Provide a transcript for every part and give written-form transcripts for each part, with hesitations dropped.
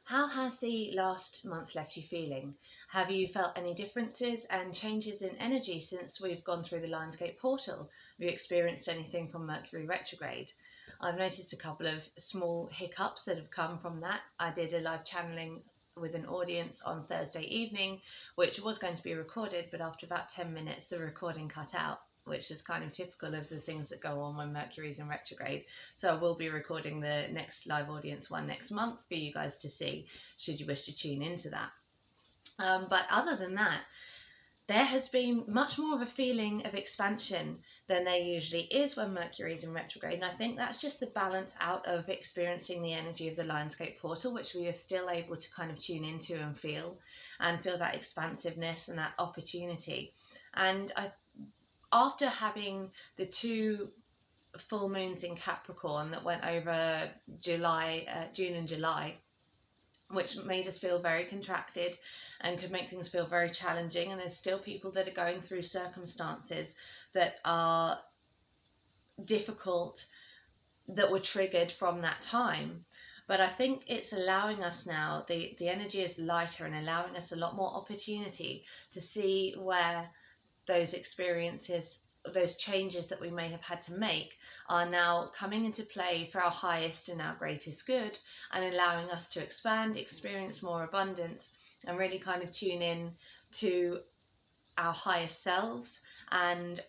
How has the last month left you feeling? Have you felt any differences and changes in energy since we've gone through the Lionsgate portal? Have you experienced anything from Mercury Retrograde? I've noticed a couple of small hiccups that have come from that. I did a live channeling with an audience on Thursday evening, which was going to be recorded, but after about 10 minutes, the recording cut out, which is kind of typical of the things that go on when Mercury's in retrograde. So I will be recording the next live audience one next month for you guys to see, should you wish to tune into that. But other than that, there has been much more of a feeling of expansion than there usually is when Mercury is in retrograde. And I think that's just the balance out of experiencing the energy of the Lionsgate portal, which we are still able to kind of tune into and feel that expansiveness and that opportunity. And after having the 2 full moons in Capricorn that went over June and July, which made us feel very contracted and could make things feel very challenging. And there's still people that are going through circumstances that are difficult, that were triggered from that time. But I think it's allowing us now, the energy is lighter and allowing us a lot more opportunity to see where those experiences, those changes that we may have had to make, are now coming into play for our highest and our greatest good, and allowing us to expand, experience more abundance, and really kind of tune in to our highest selves and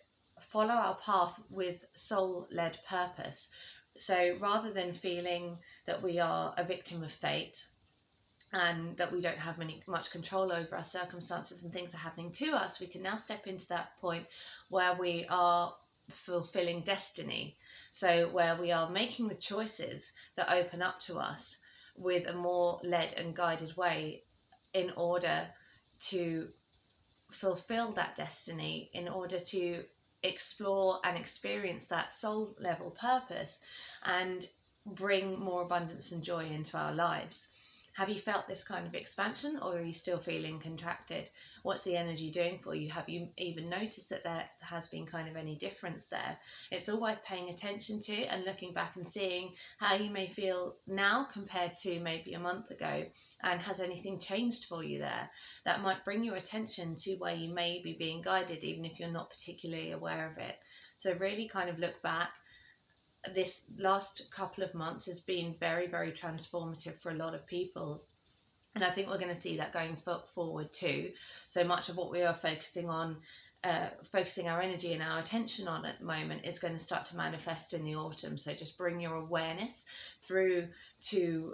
follow our path with soul-led purpose. So rather than feeling that we are a victim of fate and that we don't have much control over our circumstances and things are happening to us, we can now step into that point where we are fulfilling destiny. So where we are making the choices that open up to us with a more led and guided way in order to fulfill that destiny, in order to explore and experience that soul level purpose and bring more abundance and joy into our lives. Have you felt this kind of expansion, or are you still feeling contracted? What's the energy doing for you? Have you even noticed that there has been kind of any difference there? It's always paying attention to and looking back and seeing how you may feel now compared to maybe a month ago, and has anything changed for you there? That might bring your attention to where you may be being guided, even if you're not particularly aware of it. So really kind of look back. This last couple of months has been very, very transformative for a lot of people. And I think we're going to see that going forward too. So much of what we are focusing on, focusing our energy and our attention on at the moment, is going to start to manifest in the autumn. So just bring your awareness through to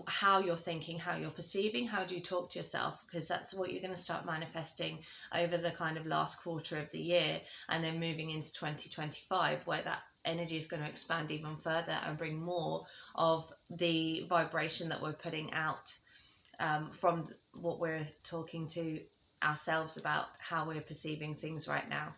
how you're thinking, how you're perceiving, how do you talk to yourself, because that's what you're going to start manifesting over the kind of last quarter of the year, and then moving into 2025, where that energy is going to expand even further and bring more of the vibration that we're putting out from what we're talking to ourselves about, how we're perceiving things right now.